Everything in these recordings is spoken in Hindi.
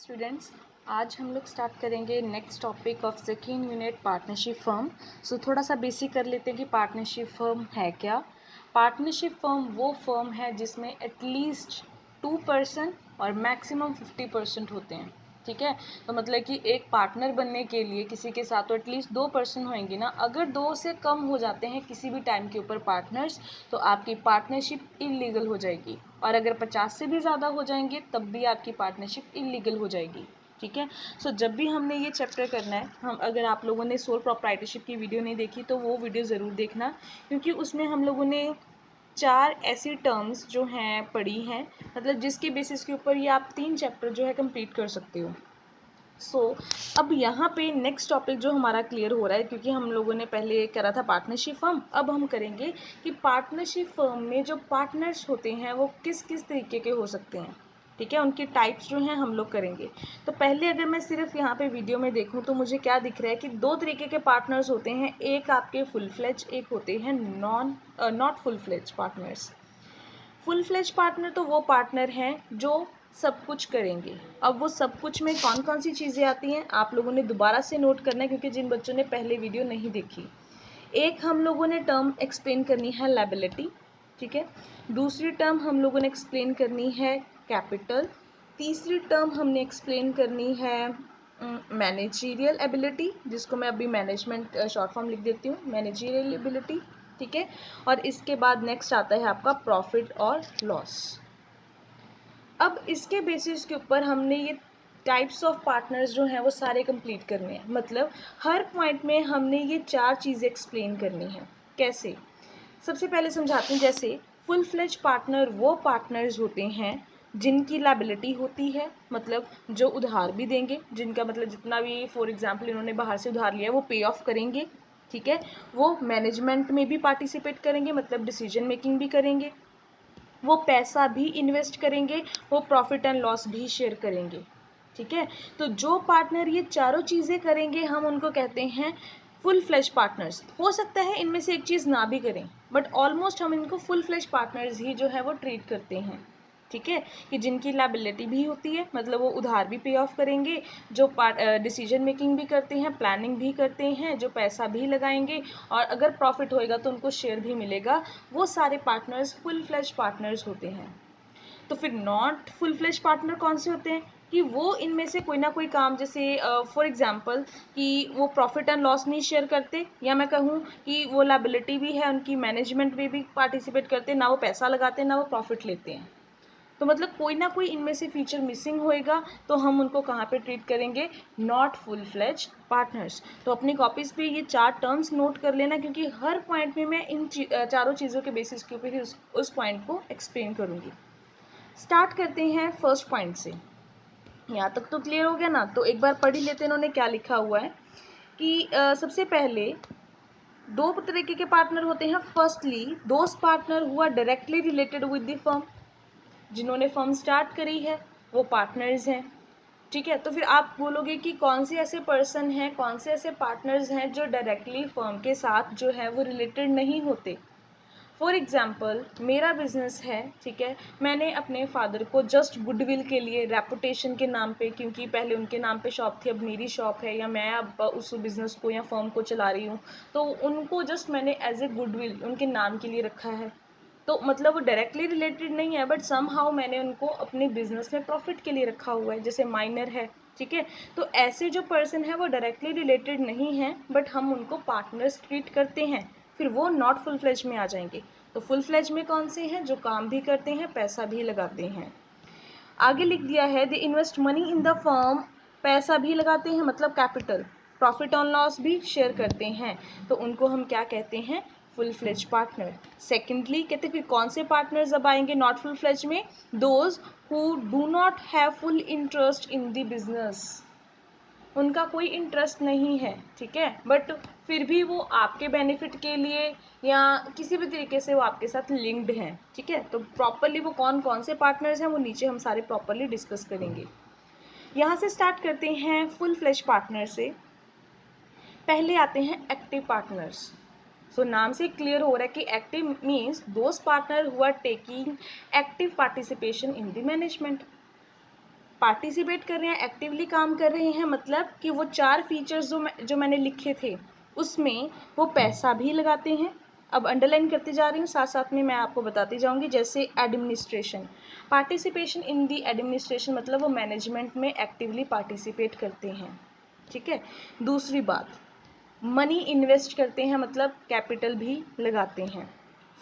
स्टूडेंट्स, आज हम लोग स्टार्ट करेंगे next topic of second unit partnership firm. So थोड़ा सा बेसिक कर लेते हैं कि पार्टनरशिप फर्म है क्या। पार्टनरशिप फर्म वो फर्म है जिसमें एटलीस्ट 2% और मैक्सिमम 50% होते हैं। ठीक है, तो मतलब कि एक पार्टनर बनने के लिए किसी के साथ तो एटलीस्ट 2% होंगे ना। अगर 2 से कम हो जाते हैं किसी भी टाइम के ऊपर पार्टनर्स, तो आपकी पार्टनरशिप इलीगल हो जाएगी। और अगर 50 से भी ज़्यादा हो जाएंगे तब भी आपकी पार्टनरशिप इलीगल हो जाएगी। ठीक है, सो जब भी हमने ये चैप्टर करना है, हम अगर आप लोगों ने सोल प्रोप्राइटरशिप की वीडियो नहीं देखी तो वो वीडियो ज़रूर देखना, क्योंकि उसमें हम लोगों ने 4 ऐसी टर्म्स जो हैं पढ़ी हैं, मतलब जिसके बेसिस के ऊपर ये आप 3 चैप्टर जो है कंप्लीट कर सकते हो। अब यहाँ पे नेक्स्ट टॉपिक जो हमारा क्लियर हो रहा है, क्योंकि हम लोगों ने पहले करा था पार्टनरशिप फर्म, अब हम करेंगे कि पार्टनरशिप फर्म में जो पार्टनर्स होते हैं वो किस किस तरीके के हो सकते हैं। ठीक है, उनके टाइप्स जो हैं हम लोग करेंगे। तो पहले अगर मैं सिर्फ यहाँ पे वीडियो में देखूँ तो मुझे क्या दिख रहा है कि 2 तरीके के पार्टनर्स होते हैं, एक आपके फुल फ्लेज, एक होते हैं not full fledge partners. Full fledge partner तो वो पार्टनर हैं जो सब कुछ करेंगे। अब वो सब कुछ में कौन कौन सी चीज़ें आती हैं आप लोगों ने दोबारा से नोट करना है, क्योंकि जिन बच्चों ने पहले वीडियो नहीं देखी। एक हम लोगों ने टर्म एक्सप्लेन करनी है लायबिलिटी। ठीक है, दूसरी टर्म हम लोगों ने एक्सप्लेन करनी है कैपिटल। तीसरी टर्म हमने एक्सप्लेन करनी है मैनेजरियल एबिलिटी, जिसको मैं अभी मैनेजमेंट शॉर्ट फॉर्म लिख देती हूँ, मैनेजरियल एबिलिटी। ठीक है, और इसके बाद नेक्स्ट आता है आपका प्रॉफिट और लॉस। अब इसके बेसिस के ऊपर हमने ये टाइप्स ऑफ पार्टनर्स जो हैं वो सारे कंप्लीट करने हैं, मतलब हर पॉइंट में हमने ये 4 चीज़ें एक्सप्लेन करनी है। कैसे, सबसे पहले समझाते हैं। जैसे फुल फ्लेज पार्टनर वो पार्टनर्स होते हैं जिनकी लायबिलिटी होती है, मतलब जो उधार भी देंगे, जिनका मतलब जितना भी फॉर एग्जांपल इन्होंने बाहर से उधार लिया वो पे ऑफ करेंगे। ठीक है, वो मैनेजमेंट में भी पार्टिसिपेट करेंगे, मतलब डिसीजन मेकिंग भी करेंगे, वो पैसा भी इन्वेस्ट करेंगे, वो प्रॉफिट एंड लॉस भी शेयर करेंगे। ठीक है, तो जो पार्टनर ये चारों चीज़ें करेंगे हम उनको कहते हैं फुल फ्लेश पार्टनर्स। हो सकता है इनमें से एक चीज़ ना भी करें, बट ऑलमोस्ट हम इनको फुल फ्लेश पार्टनर्स ही जो है वो ट्रीट करते हैं। ठीक है, कि जिनकी लायबिलिटी भी होती है, मतलब वो उधार भी पे ऑफ करेंगे, जो डिसीजन मेकिंग भी करते हैं, प्लानिंग भी करते हैं, जो पैसा भी लगाएंगे, और अगर प्रॉफिट होएगा तो उनको शेयर भी मिलेगा। वो सारे पार्टनर्स फुल फ्लेश पार्टनर्स होते हैं। तो फिर नॉट फुल फ्लेश पार्टनर कौन से होते हैं कि वो इनमें से कोई ना कोई काम, जैसे फॉर एग्जांपल कि वो प्रॉफिट एंड लॉस नहीं शेयर करते, या मैं कहूँ कि वो लायबिलिटी भी है उनकी, मैनेजमेंट में भी पार्टिसिपेट करते, ना वो पैसा लगाते ना वो प्रॉफिट लेते हैं। तो मतलब कोई ना कोई इनमें से फीचर मिसिंग होएगा, तो हम उनको कहाँ पे ट्रीट करेंगे, नॉट फुल फ्लेज पार्टनर्स। तो अपनी कॉपीज़ पे ये 4 टर्म्स नोट कर लेना, क्योंकि हर पॉइंट में मैं इन चारों चीज़ों के बेसिस के ऊपर ही उस पॉइंट को एक्सप्लेन करूँगी। स्टार्ट करते हैं फर्स्ट पॉइंट से। यहाँ तक तो क्लियर हो गया ना, तो एक बार पढ़ ही लेते हैं इन्होंने क्या लिखा हुआ है कि सबसे पहले 2 तरीके के पार्टनर होते हैं। Firstly those partner who are directly related with the firm, जिन्होंने फर्म स्टार्ट करी है वो पार्टनर्स हैं। ठीक है, तो फिर आप बोलोगे कि कौन से ऐसे पर्सन हैं, कौन से ऐसे पार्टनर्स हैं जो डायरेक्टली फर्म के साथ जो है वो रिलेटेड नहीं होते। फॉर एग्ज़ाम्पल मेरा बिजनेस है, ठीक है, मैंने अपने फादर को जस्ट गुडविल के लिए, रेपुटेशन के नाम पे, क्योंकि पहले उनके नाम पे शॉप थी अब मेरी शॉप है, या मैं अब उस बिज़नेस को या फर्म को चला रही हूँ, तो उनको जस्ट मैंने एज ए गुडविल उनके नाम के लिए रखा है। तो मतलब वो डायरेक्टली रिलेटेड नहीं है, बट समहाउ मैंने उनको अपने बिजनेस में प्रॉफिट के लिए रखा हुआ है, जैसे माइनर है। ठीक है, तो ऐसे जो पर्सन है वो डायरेक्टली रिलेटेड नहीं है, बट हम उनको पार्टनर्स ट्रीट करते हैं, फिर वो नॉट फुल फ्लेज में आ जाएंगे। तो फुल फ्लेज में कौन से हैं, जो काम भी करते हैं, पैसा भी लगाते हैं। आगे लिख दिया है they invest money in the firm, पैसा भी लगाते हैं मतलब कैपिटल, प्रॉफिट ऑन लॉस भी शेयर करते हैं, तो उनको हम क्या कहते हैं, फुल फ्लेज पार्टनर। सेकेंडली कहते फिर कौन से पार्टनर्स अब आएंगे नॉट फुल फ्लेज में, those who do not have full interest in the business, उनका कोई इंटरेस्ट नहीं है। ठीक है, बट फिर भी वो आपके बेनिफिट के लिए या किसी भी तरीके से वो आपके साथ लिंक्ड हैं। ठीक है, तो प्रॉपरली वो कौन कौन से पार्टनर्स हैं वो नीचे हम सारे प्रॉपरली डिस्कस करेंगे। यहाँ से स्टार्ट करते हैं फुल फ्लेश पार्टनर से। पहले आते हैं एक्टिव पार्टनर्स। सो नाम से क्लियर हो रहा है कि active means those partner who are taking active participation in the management. Participate कर रहे हैं, एक्टिवली काम कर रहे हैं, मतलब कि वो 4 फीचर्स जो मैंने लिखे थे उसमें वो पैसा भी लगाते हैं। अब अंडरलाइन करती जा रही हूँ, साथ साथ में मैं आपको बताती जाऊँगी। जैसे administration, participation in the administration, मतलब वो मैनेजमेंट में एक्टिवली पार्टिसिपेट करते हैं, ठीक है। दूसरी बात, मनी इन्वेस्ट करते हैं, मतलब कैपिटल भी लगाते हैं।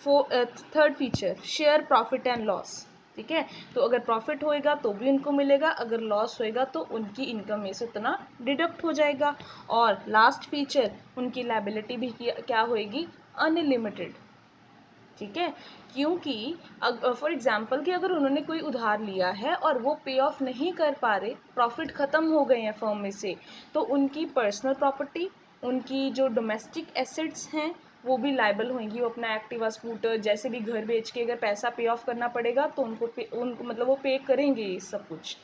Third feature, share profit and loss, ठीक है। तो अगर प्रॉफिट होएगा तो भी उनको मिलेगा, अगर लॉस होएगा तो उनकी इनकम में से उतना डिडक्ट हो जाएगा। और लास्ट फीचर, उनकी लायबिलिटी भी क्या होएगी, अनलिमिटेड, ठीक है। क्योंकि फॉर एग्जांपल कि अगर उन्होंने कोई उधार लिया है और वो पे ऑफ नहीं कर पा रहे, प्रॉफिट ख़त्म हो गए हैं फर्म में से, तो उनकी पर्सनल प्रॉपर्टी, उनकी जो डोमेस्टिक एसेट्स हैं वो भी लायबल होंगी। वो अपना एक्टिवा, स्कूटर, जैसे भी घर बेच के अगर पैसा पे ऑफ करना पड़ेगा तो उनको मतलब वो पे करेंगे ये सब कुछ।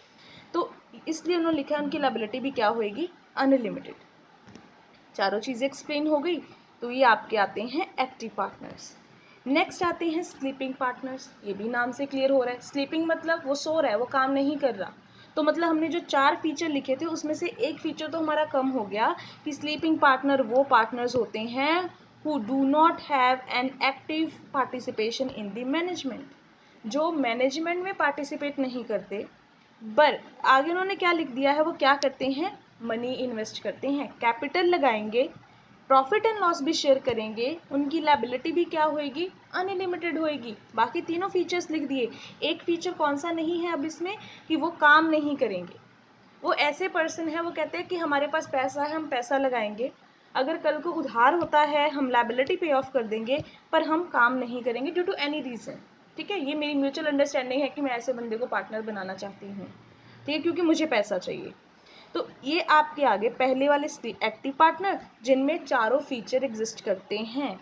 तो इसलिए उन्होंने लिखा है उनकी लायबिलिटी भी क्या होएगी, अनलिमिटेड। चारों चीज़ें एक्सप्लेन हो गई। तो ये आपके आते हैं एक्टिव पार्टनर्स। नेक्स्ट आते हैं स्लीपिंग पार्टनर्स। ये भी नाम से क्लियर हो रहा है, स्लीपिंग मतलब वो सो रहा है, वो काम नहीं कर रहा। तो मतलब हमने जो 4 फीचर लिखे थे उसमें से एक फीचर तो हमारा कम हो गया कि स्लीपिंग पार्टनर वो पार्टनर्स होते हैं who do not have an active participation in the management, जो मैनेजमेंट में पार्टिसिपेट नहीं करते। पर आगे उन्होंने क्या लिख दिया है, वो क्या करते हैं, मनी इन्वेस्ट करते हैं, कैपिटल लगाएंगे, प्रॉफिट एंड लॉस भी शेयर करेंगे, उनकी लायबिलिटी भी क्या होएगी, अनलिमिटेड होएगी। बाकी तीनों फीचर्स लिख दिए। एक फीचर कौन सा नहीं है अब इसमें, कि वो काम नहीं करेंगे। वो ऐसे पर्सन है, वो कहते हैं कि हमारे पास पैसा है, हम पैसा लगाएंगे, अगर कल को उधार होता है हम लायबिलिटी पे ऑफ कर देंगे, पर हम काम नहीं करेंगे ड्यू टू एनी रीज़न, ठीक है। ये मेरी म्यूचुअल अंडरस्टैंडिंग है कि मैं ऐसे बंदे को पार्टनर बनाना चाहती हूँ, ठीक है, क्योंकि मुझे पैसा चाहिए। तो ये आपके आगे पहले वाले एक्टिव पार्टनर जिनमें चारों फीचर एग्जिस्ट करते हैं।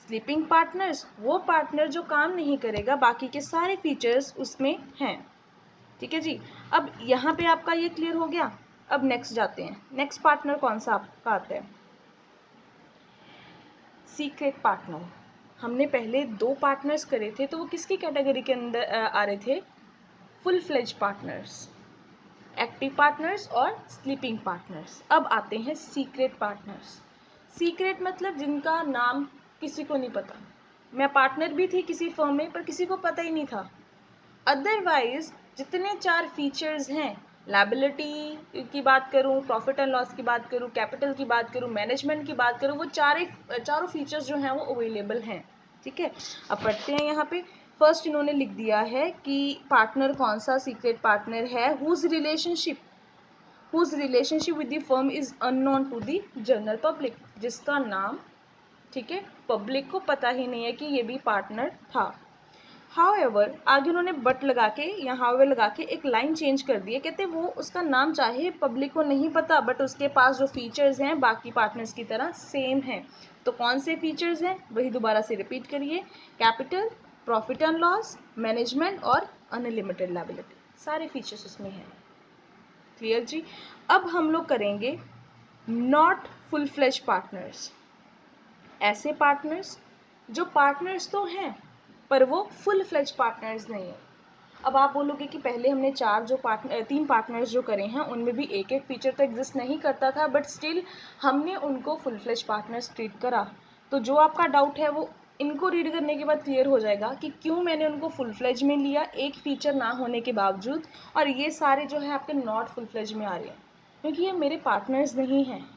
स्लीपिंग पार्टनर्स वो पार्टनर जो काम नहीं करेगा, बाकी के सारे फीचर्स उसमें हैं, ठीक है जी। अब यहाँ पे आपका ये क्लियर हो गया। अब नेक्स्ट जाते हैं, नेक्स्ट पार्टनर कौन सा आपका आता है, सीक्रेट पार्टनर। हमने पहले 2 पार्टनर्स करे थे, तो वो किसकी कैटेगरी के अंदर आ रहे थे, full fledge partners, active partners और स्लीपिंग पार्टनर्स। अब आते हैं सीक्रेट पार्टनर्स। सीक्रेट मतलब जिनका नाम किसी को नहीं पता। मैं पार्टनर भी थी किसी फर्म में, पर किसी को पता ही नहीं था। अदरवाइज जितने 4 फीचर्स हैं, लायबिलिटी की बात करूं, प्रॉफिट एंड लॉस की बात करूं, कैपिटल की बात करूं, मैनेजमेंट की बात करूं, वो चारों फीचर्स जो हैं वो अवेलेबल हैं, ठीक है। अब पढ़ते हैं यहाँ पे। फर्स्ट इन्होंने लिख दिया है कि पार्टनर कौन सा सीक्रेट पार्टनर है, whose relationship with the firm is unknown to the general public, जिसका नाम, ठीक है, पब्लिक को पता ही नहीं है कि ये भी पार्टनर था। हाउएवर आगे उन्होंने बट लगा के या हाउएवर लगा के एक लाइन चेंज कर दी है, कहते वो उसका नाम चाहे पब्लिक को नहीं पता, बट उसके पास जो फीचर्स हैं बाकी पार्टनर्स की तरह सेम हैं। तो कौन से फीचर्स हैं, वही दोबारा से रिपीट करिए, capital, profit and loss, management और अनलिमिटेड लायबिलिटी, सारे फीचर्स उसमें हैं। क्लियर जी। अब हम लोग करेंगे नॉट फुल फ्लेज पार्टनर्स। ऐसे पार्टनर्स जो पार्टनर्स तो हैं पर वो फुल फ्लेज पार्टनर्स नहीं है। अब आप बोलोगे कि पहले हमने 3 पार्टनर्स जो करे हैं उनमें भी एक एक फीचर तो एग्जिस्ट नहीं करता था, बट स्टिल हमने उनको फुल फ्लेज पार्टनर्स ट्रीट करा। तो जो आपका डाउट है वो इनको रीड करने के बाद क्लियर हो जाएगा कि क्यों मैंने उनको फुल फ्लेज में लिया एक फीचर ना होने के बावजूद, और ये सारे जो है आपके नॉट फुल फ्लेज में आ रहे हैं, क्योंकि ये मेरे पार्टनर्स नहीं हैं।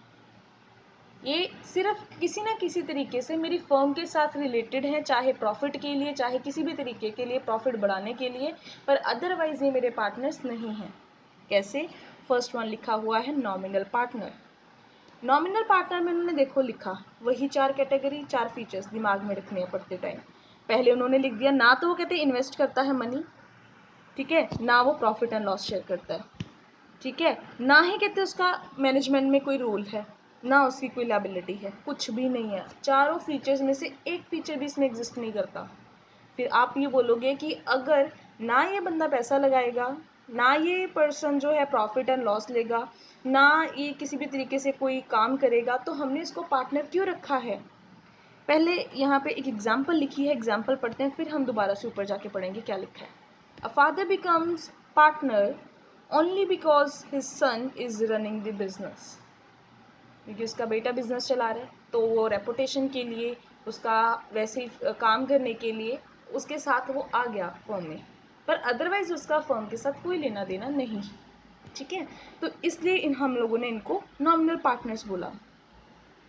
ये सिर्फ किसी ना किसी तरीके से मेरी फर्म के साथ रिलेटेड है, चाहे प्रॉफिट के लिए, चाहे किसी भी तरीके के लिए, प्रॉफिट बढ़ाने के लिए, पर अदरवाइज ये मेरे पार्टनर्स नहीं हैं। कैसे, फर्स्ट वन लिखा हुआ है नॉमिनल पार्टनर। नॉमिनल पार्टनर में उन्होंने देखो लिखा वही 4 कैटेगरी, 4 फीचर्स दिमाग में रखने हैं पढ़ते टाइम। पहले उन्होंने लिख दिया ना तो वो कहते इन्वेस्ट करता है मनी, ठीक है, ना वो प्रॉफिट एंड लॉस शेयर करता है, ठीक है, ना ही कहते उसका मैनेजमेंट में कोई रोल है, ना उसकी कोई लायबिलिटी है, कुछ भी नहीं है। चारों फीचर्स में से एक फीचर भी इसमें एग्जिस्ट नहीं करता। फिर आप ये बोलोगे कि अगर ना ये बंदा पैसा लगाएगा, ना ये पर्सन जो है प्रॉफिट एंड लॉस लेगा, ना ये किसी भी तरीके से कोई काम करेगा, तो हमने इसको पार्टनर क्यों रखा है। पहले यहाँ पे एक एग्जाम्पल लिखी है, एग्जाम्पल पढ़ते हैं, फिर हम दोबारा से ऊपर जाके पढ़ेंगे क्या लिखा है। A father becomes partner only because his son is running the business, क्योंकि उसका बेटा बिजनेस चला रहा है, तो वो रेपुटेशन के लिए, उसका वैसे ही काम करने के लिए उसके साथ वो आ गया फर्म में, पर अदरवाइज उसका फर्म के साथ कोई लेना देना नहीं। ठीक है, तो इसलिए हम लोगों ने इनको नॉमिनल पार्टनर्स बोला।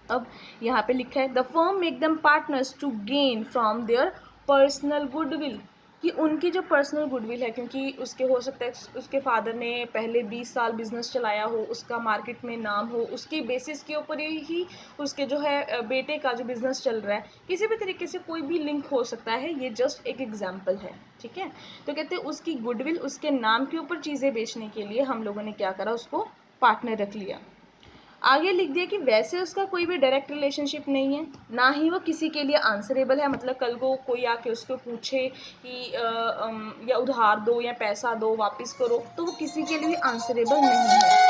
अब यहाँ पे लिखा है the firm make them partners to gain from their personal goodwill, कि उनकी जो पर्सनल गुडविल है, क्योंकि उसके हो सकता है उसके फादर ने पहले 20 साल बिजनेस चलाया हो, उसका मार्केट में नाम हो, उसकी बेसिस के ऊपर ही उसके जो है बेटे का जो बिजनेस चल रहा है, किसी भी तरीके से कोई भी लिंक हो सकता है, ये जस्ट एक एग्जाम्पल है। ठीक है, तो कहते हैं उसकी गुडविल, उसके नाम के ऊपर चीज़ें बेचने के लिए हम लोगों ने क्या करा, उसको पार्टनर रख लिया। आगे लिख दिया कि वैसे उसका कोई भी डायरेक्ट रिलेशनशिप नहीं है, ना ही वो किसी के लिए आंसरेबल है, मतलब कल को कोई आके उसको पूछे कि या उधार दो या पैसा दो वापस करो, तो वो किसी के लिए आंसरेबल नहीं है।